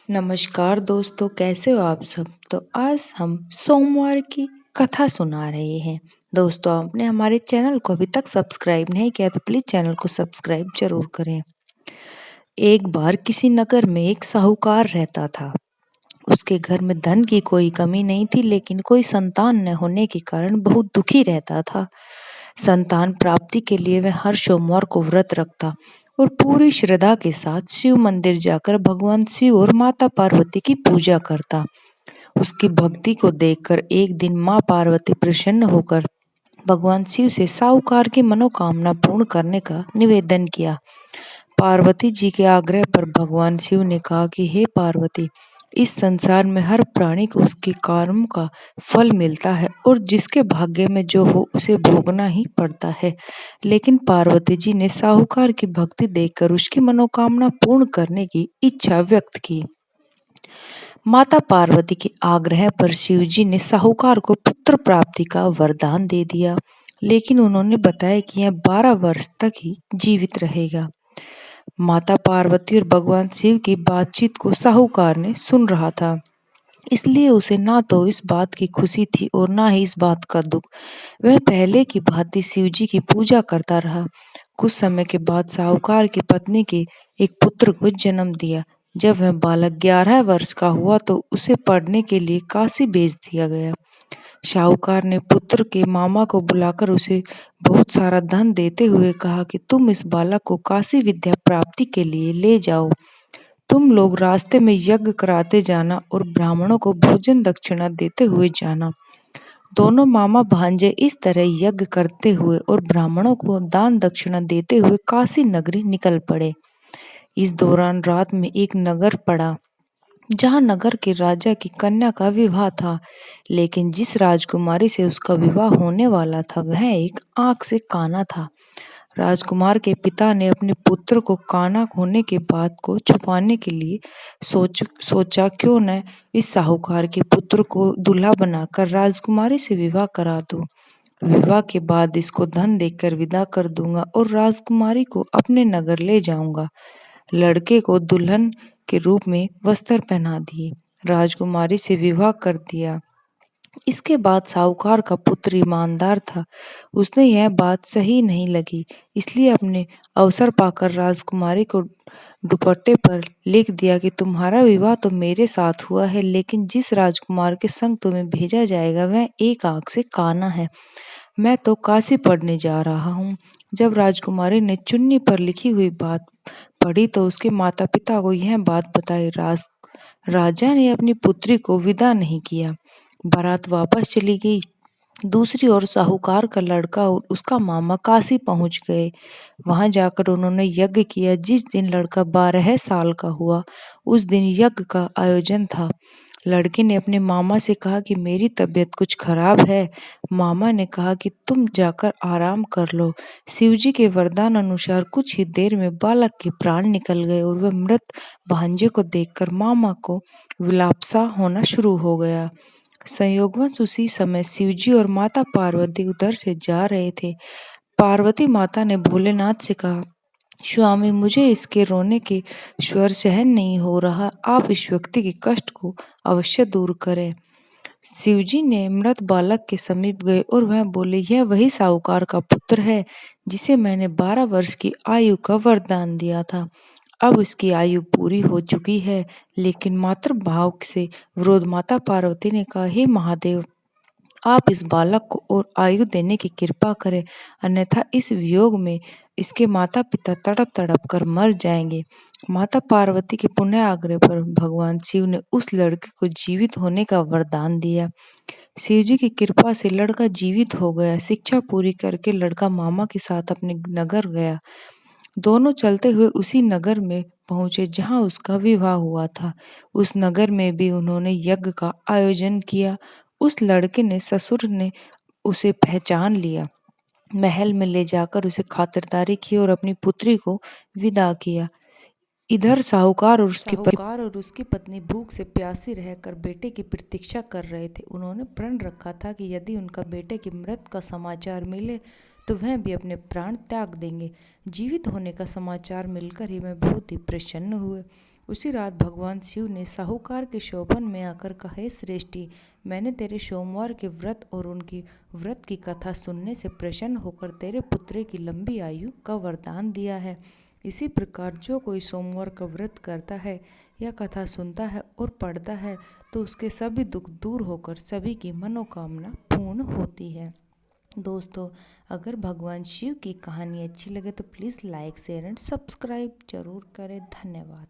नमस्कार दोस्तों, कैसे हो आप सब। तो आज हम सोमवार की कथा सुना रहे हैं। दोस्तों, आपने हमारे चैनल को अभी तक सब्सक्राइब नहीं किया तो प्लीज चैनल को सब्सक्राइब जरूर करें। एक बार किसी नगर में एक साहूकार रहता था। उसके घर में धन की कोई कमी नहीं थी, लेकिन कोई संतान न होने के कारण बहुत दुखी रहता था। संतान प्राप्ति के लिए वह हर सोमवार को व्रत रखता और पूरी श्रद्धा के साथ शिव मंदिर जाकर भगवान शिव और माता पार्वती की पूजा करता। उसकी भक्ति को देखकर एक दिन माँ पार्वती प्रसन्न होकर भगवान शिव से साहूकार की मनोकामना पूर्ण करने का निवेदन किया। पार्वती जी के आग्रह पर भगवान शिव ने कहा कि हे पार्वती, इस संसार में हर प्राणी को उसके कर्म का फल मिलता है और जिसके भाग्य में जो हो उसे भोगना ही पड़ता है। लेकिन पार्वती जी ने साहूकार की भक्ति देखकर उसकी मनोकामना पूर्ण करने की इच्छा व्यक्त की। माता पार्वती के आग्रह पर शिव जी ने साहूकार को पुत्र प्राप्ति का वरदान दे दिया, लेकिन उन्होंने बताया कि यह 12 वर्ष तक ही जीवित रहेगा। माता पार्वती और भगवान शिव की बातचीत को साहूकार ने सुन रहा था, इसलिए उसे ना तो इस बात की खुशी थी और ना ही इस बात का दुख। वह पहले की भांति शिव जी की पूजा करता रहा। कुछ समय के बाद साहूकार की पत्नी के एक पुत्र को जन्म दिया। जब वह बालक 11 वर्ष का हुआ तो उसे पढ़ने के लिए काशी भेज दिया गया। साहूकार ने पुत्र के मामा को बुलाकर उसे बहुत सारा धन देते हुए कहा कि तुम इस बालक को काशी विद्या प्राप्ति के लिए ले जाओ। तुम लोग रास्ते में यज्ञ कराते जाना और ब्राह्मणों को भोजन दक्षिणा देते हुए जाना। दोनों मामा भांजे इस तरह यज्ञ करते हुए और ब्राह्मणों को दान दक्षिणा देते हुए काशी नगरी निकल पड़े। इस दौरान रात में एक नगर पड़ा, जहां नगर के राजा की कन्या का विवाह था। लेकिन जिस राजकुमारी से उसका विवाह होने वाला था वह एक आंख से काना था। राजकुमार के पिता ने अपने पुत्र को काना होने के बात को छुपाने के लिए सोचा क्यों न इस साहूकार के पुत्र को दूल्हा बनाकर राजकुमारी से विवाह करा दूं। विवाह के बाद इसको धन देकर विदा कर दूंगा और राजकुमारी को अपने नगर ले जाऊंगा। लड़के को दुल्हन के रूप में वस्त्र पहना दिए, राजकुमारी से विवाह कर दिया। इसके बाद साहूकार का पुत्र ईमानदार था। उसने यह बात सही नहीं लगी, इसलिए अपने अवसर पाकर राजकुमारी को दुपट्टे पर लिख दिया कि तुम्हारा विवाह तो मेरे साथ हुआ है, लेकिन जिस राजकुमार के संग तुम्हें भेजा जाएगा वह एक आंख से काना है। मैं तो काशी पढ़ने जा रहा हूँ। जब राजकुमारी ने चुन्नी पर लिखी हुई बात पढ़ी तो उसके माता पिता को यह बात बताई। राजा ने अपनी पुत्री को विदा नहीं किया। बारात वापस चली गई। दूसरी ओर साहूकार का लड़का और उसका मामा काशी पहुंच गए। वहां जाकर उन्होंने यज्ञ किया। जिस दिन लड़का 12 साल का हुआ उस दिन यज्ञ का आयोजन था। लड़के ने अपने मामा से कहा कि मेरी तबीयत कुछ खराब है। मामा ने कहा कि तुम जाकर आराम कर लो। शिवजी के वरदान अनुसार कुछ ही देर में बालक के प्राण निकल गए और वह मृत भांजे को देखकर मामा को विलाप सा होना शुरू हो गया। संयोगवश उसी समय शिवजी और माता पार्वती उधर से जा रहे थे। पार्वती माता ने भोलेनाथ से कहा, स्वामी, मुझे इसके रोने के स्वर सहन नहीं हो रहा। आप इस व्यक्ति के कष्ट को अवश्य दूर करें। शिवजी ने मृत बालक के समीप गए और वह बोले, यह वही साहूकार का पुत्र है जिसे मैंने 12 वर्ष की आयु का वरदान दिया था। अब उसकी आयु पूरी हो चुकी है। लेकिन मातृ भाव से विरोध माता पार्वती ने कहा, हे महादेव, आप इस बालक को और आयु देने की कृपा करें, अन्यथा इस वियोग में इसके माता पिता तड़प तड़प कर मर जाएंगे। माता पार्वती के पुनः आग्रह पर भगवान शिव ने उस लड़के को जीवित होने का वरदान दिया। शिव जी की कृपा से लड़का जीवित हो गया। शिक्षा पूरी करके लड़का मामा के साथ अपने नगर गया। दोनों चलते हुए उसी नगर में पहुंचे जहां उसका विवाह हुआ था। उस नगर में भी उन्होंने यज्ञ का आयोजन किया। उस लड़के ने ससुर ने उसे पहचान लिया। महल में ले जाकर उसे खातिरदारी की और अपनी पुत्री को विदा किया। इधर साहूकार और उसकी पत्नी भूख से प्यासी रहकर बेटे की प्रतीक्षा कर रहे थे। उन्होंने प्रण रखा था कि यदि उनका बेटे की मृत का समाचार मिले तो वह भी अपने प्राण त्याग देंगे। जीवित होने का समाचार मिलकर ही वह बहुत ही प्रसन्न हुए। उसी रात भगवान शिव ने साहूकार के शोभन में आकर कहे, श्रेष्ठी, मैंने तेरे सोमवार के व्रत और उनकी व्रत की कथा सुनने से प्रसन्न होकर तेरे पुत्र की लंबी आयु का वरदान दिया है। इसी प्रकार जो कोई सोमवार का व्रत करता है या कथा सुनता है और पढ़ता है तो उसके सभी दुख दूर होकर सभी की मनोकामना पूर्ण होती है। दोस्तों, अगर भगवान शिव की कहानी अच्छी लगे तो please like, share and subscribe जरूर करें। धन्यवाद।